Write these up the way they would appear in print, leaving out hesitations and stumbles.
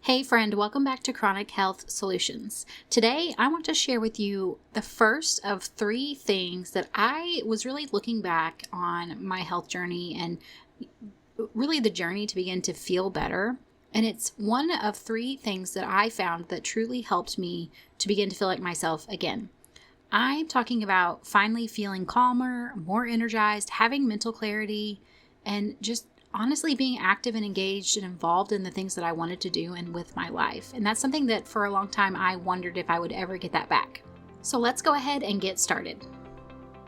Hey friend, welcome back to Chronic Health Solutions. Today, I want to share with you the first of 3 things that I was really looking back on my health journey and really the journey to begin to feel better. And it's one of 3 things that I found that truly helped me to begin to feel like myself again. I'm talking about finally feeling calmer, more energized, having mental clarity, and just honestly being active and engaged and involved in the things that I wanted to do and with my life. And that's something that for a long time I wondered if I would ever get that back. So let's go ahead and get started.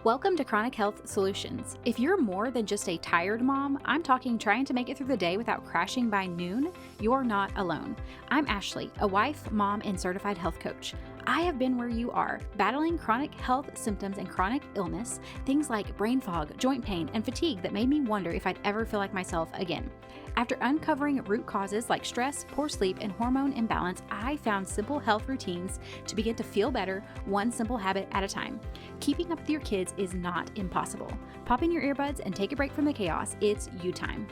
Welcome to Chronic Health Solutions. If you're more than just a tired mom, I'm talking trying to make it through the day without crashing by noon, you're not alone. I'm Ashley, a wife, mom, and certified health coach. I have been where you are, battling chronic health symptoms and chronic illness, things like brain fog, joint pain, and fatigue that made me wonder if I'd ever feel like myself again. After uncovering root causes like stress, poor sleep, and hormone imbalance, I found simple health routines to begin to feel better, one simple habit at a time. Keeping up with your kids is not impossible. Pop in your earbuds and take a break from the chaos. It's you time.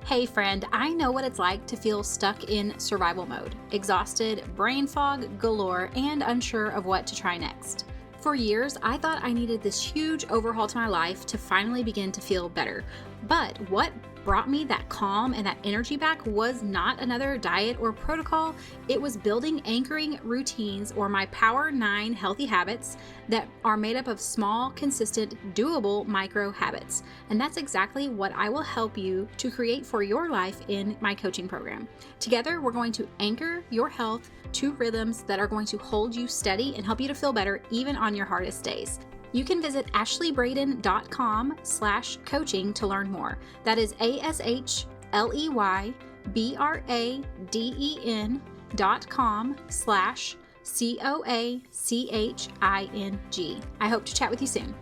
Hey friend, I know what it's like to feel stuck in survival mode, exhausted, brain fog galore, and unsure of what to try next. For years, I thought I needed this huge overhaul to my life to finally begin to feel better. But what brought me that calm and that energy back was not another diet or protocol. It was building anchoring routines, or my Power 9 healthy habits that are made up of small, consistent, doable micro habits. And that's exactly what I will help you to create for your life in my coaching program. Together, we're going to anchor your health to rhythms that are going to hold you steady and help you to feel better even on your hardest days. You can visit ashleybraden.com/coaching to learn more. That is ASHLEYBRADEN.com/COACHING. I hope to chat with you soon.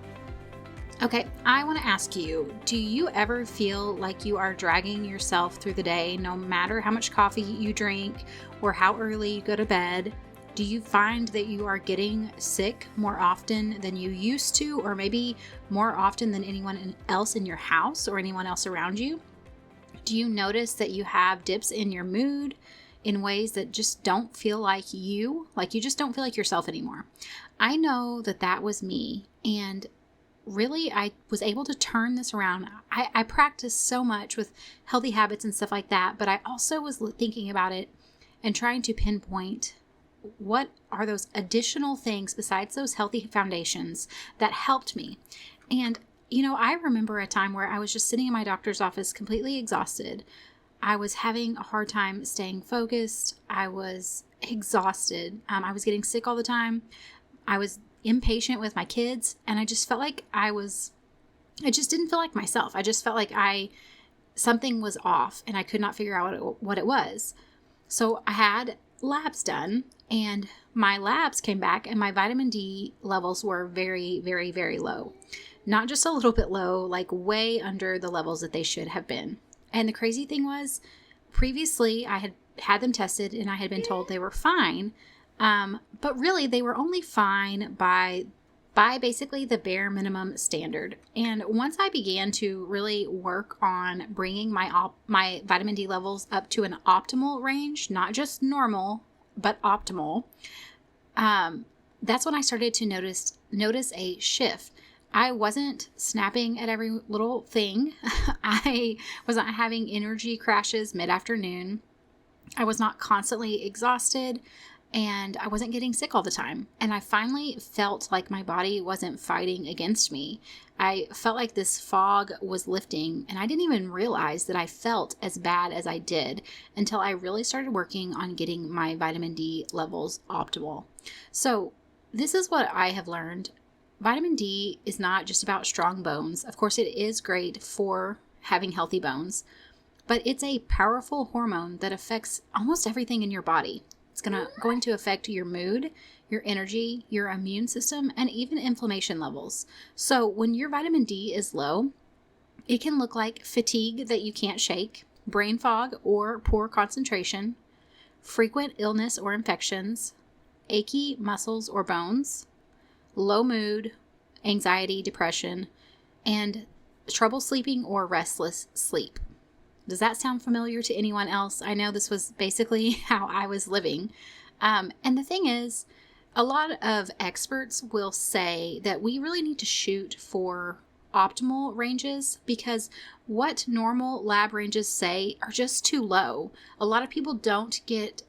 Okay, I want to ask you, do you ever feel like you are dragging yourself through the day, no matter how much coffee you drink or how early you go to bed? Do you find that you are getting sick more often than you used to, or maybe more often than anyone else in your house or anyone else around you? Do you notice that you have dips in your mood in ways that just don't feel like you just don't feel like yourself anymore? I know that that was me, and really, I was able to turn this around. I practiced so much with healthy habits and stuff like that, but I also was thinking about it and trying to pinpoint what are those additional things besides those healthy foundations that helped me. And, I remember a time where I was just sitting in my doctor's office completely exhausted. I was having a hard time staying focused. I was exhausted. I was getting sick all the time. I was impatient with my kids, and I just felt like I just didn't feel like myself. I just felt like something was off, and I could not figure out what it was. So I had labs done, and my labs came back, and my vitamin D levels were very, very, very low. Not just a little bit low, like way under the levels that they should have been. And the crazy thing was, previously I had had them tested, and I had been told they were fine. But really, they were only fine by basically the bare minimum standard. And once I began to really work on bringing my vitamin D levels up to an optimal range, not just normal, but optimal, that's when I started to notice a shift. I wasn't snapping at every little thing. I was not having energy crashes mid-afternoon. I was not constantly exhausted. And I wasn't getting sick all the time. And I finally felt like my body wasn't fighting against me. I felt like this fog was lifting, and I didn't even realize that I felt as bad as I did until I really started working on getting my vitamin D levels optimal. So this is what I have learned. Vitamin D is not just about strong bones. Of course, it is great for having healthy bones, but it's a powerful hormone that affects almost everything in your body. It's going to affect your mood, your energy, your immune system, and even inflammation levels. So when your vitamin D is low, it can look like fatigue that you can't shake, brain fog or poor concentration, frequent illness or infections, achy muscles or bones, low mood, anxiety, depression, and trouble sleeping or restless sleep. Does that sound familiar to anyone else? I know this was basically how I was living. And the thing is, a lot of experts will say that we really need to shoot for optimal ranges because what normal lab ranges say are just too low. A lot of people don't get,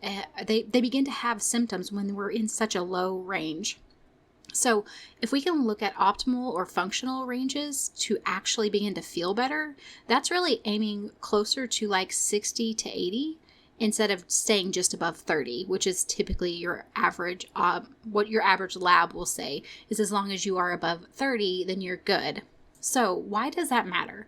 they begin to have symptoms when we're in such a low range. So if we can look at optimal or functional ranges to actually begin to feel better, that's really aiming closer to like 60 to 80 instead of staying just above 30, which is typically your average, what your average lab will say is as long as you are above 30, then you're good. So why does that matter?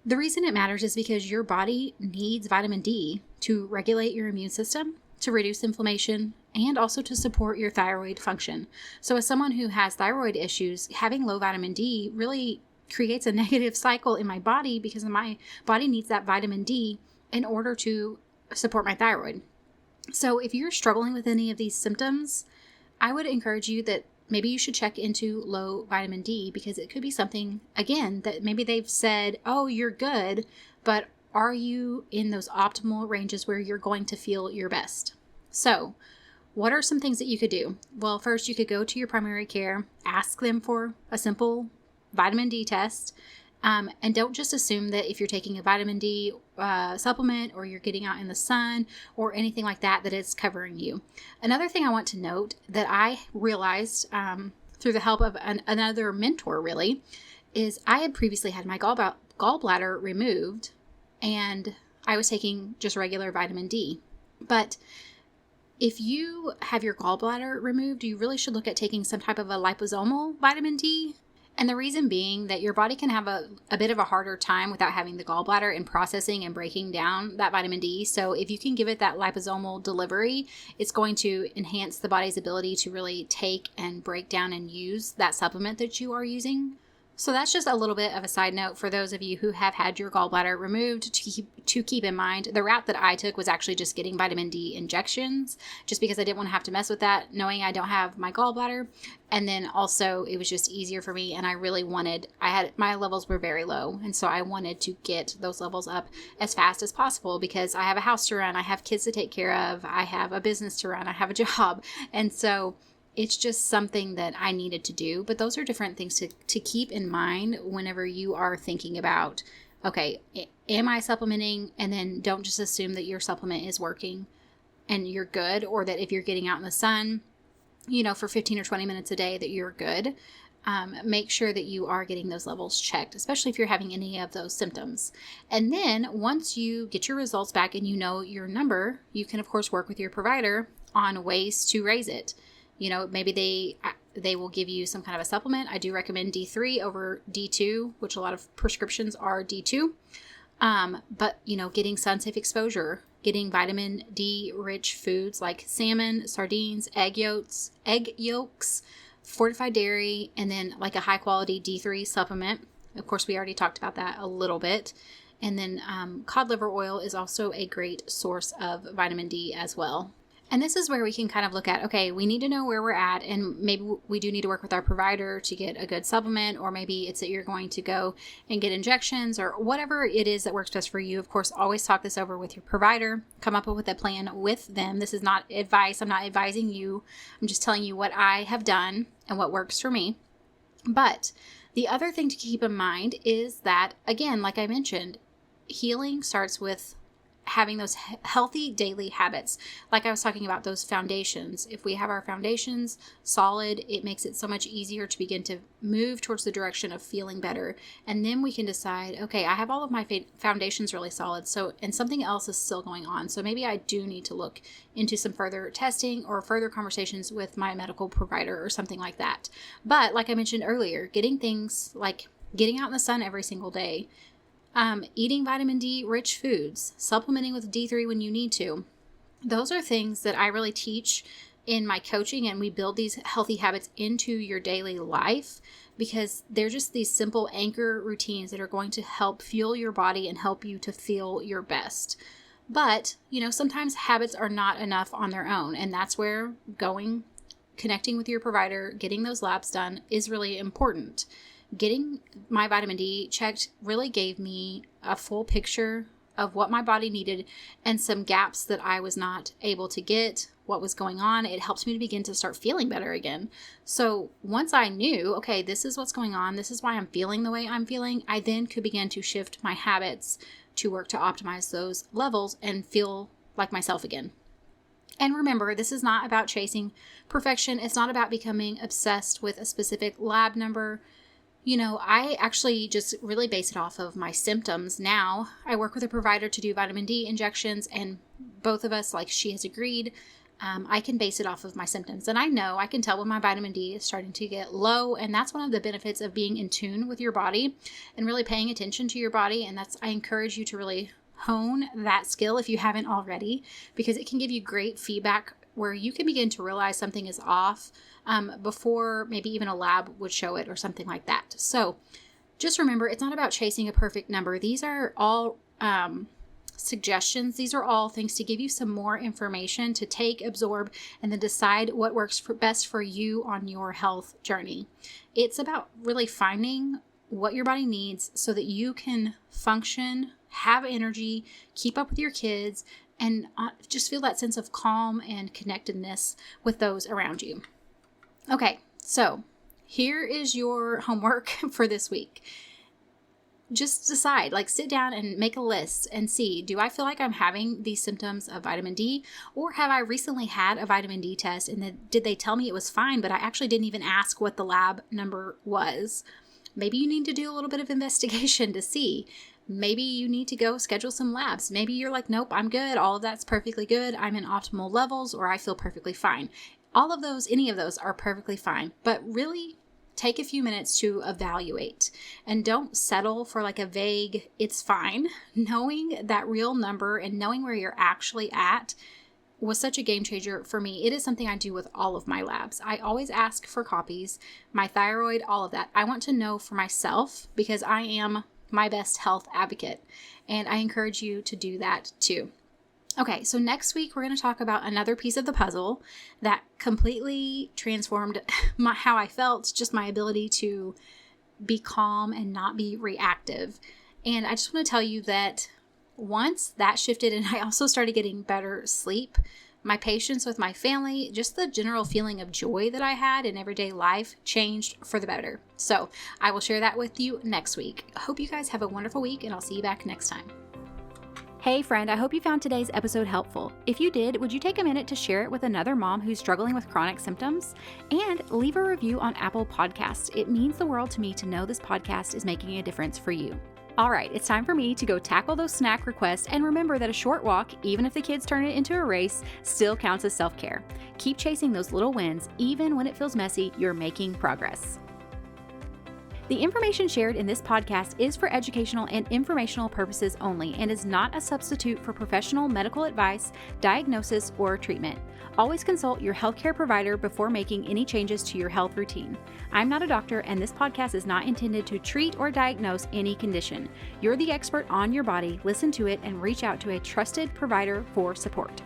The reason it matters is because your body needs vitamin D to regulate your immune system, to reduce inflammation, and also to support your thyroid function. So as someone who has thyroid issues, having low vitamin D really creates a negative cycle in my body because my body needs that vitamin D in order to support my thyroid. So if you're struggling with any of these symptoms, I would encourage you that maybe you should check into low vitamin D because it could be something, again, that maybe they've said, oh, you're good, but are you in those optimal ranges where you're going to feel your best? So what are some things that you could do? Well, first you could go to your primary care, ask them for a simple vitamin D test, and don't just assume that if you're taking a vitamin D supplement or you're getting out in the sun or anything like that, that it's covering you. Another thing I want to note that I realized through the help of another mentor really is I had previously had my gallbladder removed and I was taking just regular vitamin D. But if you have your gallbladder removed, you really should look at taking some type of a liposomal vitamin D. And the reason being that your body can have a bit of a harder time without having the gallbladder and processing and breaking down that vitamin D. So if you can give it that liposomal delivery, it's going to enhance the body's ability to really take and break down and use that supplement that you are using. So that's just a little bit of a side note for those of you who have had your gallbladder removed to keep in mind. The route that I took was actually just getting vitamin D injections just because I didn't want to have to mess with that knowing I don't have my gallbladder. And then also it was just easier for me and I really wanted, my levels were very low. And so I wanted to get those levels up as fast as possible because I have a house to run, I have kids to take care of, I have a business to run, I have a job. And so it's just something that I needed to do. But those are different things to keep in mind whenever you are thinking about, okay, am I supplementing? And then don't just assume that your supplement is working and you're good, or that if you're getting out in the sun, for 15 or 20 minutes a day that you're good. Make sure that you are getting those levels checked, especially if you're having any of those symptoms. And then once you get your results back and you know your number, you can of course work with your provider on ways to raise it. Maybe they will give you some kind of a supplement. I do recommend D3 over D2, which a lot of prescriptions are D2. But getting sun-safe exposure, getting vitamin D rich foods like salmon, sardines, egg yolks, fortified dairy, and then like a high quality D3 supplement. Of course, we already talked about that a little bit. And then cod liver oil is also a great source of vitamin D as well. And this is where we can kind of look at, okay, we need to know where we're at, and maybe we do need to work with our provider to get a good supplement, or maybe it's that you're going to go and get injections or whatever it is that works best for you. Of course, always talk this over with your provider, come up with a plan with them. This is not advice. I'm not advising you. I'm just telling you what I have done and what works for me. But the other thing to keep in mind is that, again, like I mentioned, healing starts with having those healthy daily habits. Like I was talking about, those foundations. If we have our foundations solid, it makes it so much easier to begin to move towards the direction of feeling better. And then we can decide, okay, I have all of my foundations really solid. And something else is still going on. So maybe I do need to look into some further testing or further conversations with my medical provider or something like that. But like I mentioned earlier, getting things like getting out in the sun every single day, eating vitamin D rich foods, supplementing with D3 when you need to. Those are things that I really teach in my coaching, and we build these healthy habits into your daily life because they're just these simple anchor routines that are going to help fuel your body and help you to feel your best. But, sometimes habits are not enough on their own, and that's where connecting with your provider, getting those labs done is really important. Getting my vitamin D checked really gave me a full picture of what my body needed and some gaps that I was not able to get, what was going on. It helped me to begin to start feeling better again. So once I knew, okay, this is what's going on, this is why I'm feeling the way I'm feeling, I then could begin to shift my habits to work to optimize those levels and feel like myself again. And remember, this is not about chasing perfection. It's not about becoming obsessed with a specific lab number. I actually just really base it off of my symptoms now. I work with a provider to do vitamin D injections, and both of us, like she has agreed, I can base it off of my symptoms. And I can tell when my vitamin D is starting to get low. And that's one of the benefits of being in tune with your body and really paying attention to your body. And I encourage you to really hone that skill if you haven't already, because it can give you great feedback where you can begin to realize something is off before maybe even a lab would show it or something like that. So just remember, it's not about chasing a perfect number. These are all suggestions. These are all things to give you some more information to take, absorb, and then decide what works best for you on your health journey. It's about really finding what your body needs so that you can function, have energy, keep up with your kids, and just feel that sense of calm and connectedness with those around you. Okay, so here is your homework for this week. Just decide, sit down and make a list and see, do I feel like I'm having these symptoms of vitamin D, or have I recently had a vitamin D test and then did they tell me it was fine, but I actually didn't even ask what the lab number was? Maybe you need to do a little bit of investigation to see. Maybe you need to go schedule some labs. Maybe you're like, nope, I'm good. All of that's perfectly good. I'm in optimal levels, or I feel perfectly fine. All of those, any of those are perfectly fine, but really take a few minutes to evaluate and don't settle for a vague, it's fine. Knowing that real number and knowing where you're actually at was such a game changer for me. It is something I do with all of my labs. I always ask for copies, my thyroid, all of that. I want to know for myself because I am my best health advocate, and I encourage you to do that too. Okay, so next week we're going to talk about another piece of the puzzle that completely transformed how I felt, just my ability to be calm and not be reactive. And I just want to tell you that once that shifted and I also started getting better sleep, my patience with my family, just the general feeling of joy that I had in everyday life changed for the better. So I will share that with you next week. I hope you guys have a wonderful week, and I'll see you back next time. Hey friend, I hope you found today's episode helpful. If you did, would you take a minute to share it with another mom who's struggling with chronic symptoms? And leave a review on Apple Podcasts. It means the world to me to know this podcast is making a difference for you. All right, it's time for me to go tackle those snack requests, and remember that a short walk, even if the kids turn it into a race, still counts as self-care. Keep chasing those little wins. Even when it feels messy, you're making progress. The information shared in this podcast is for educational and informational purposes only and is not a substitute for professional medical advice, diagnosis, or treatment. Always consult your healthcare provider before making any changes to your health routine. I'm not a doctor, and this podcast is not intended to treat or diagnose any condition. You're the expert on your body. Listen to it and reach out to a trusted provider for support.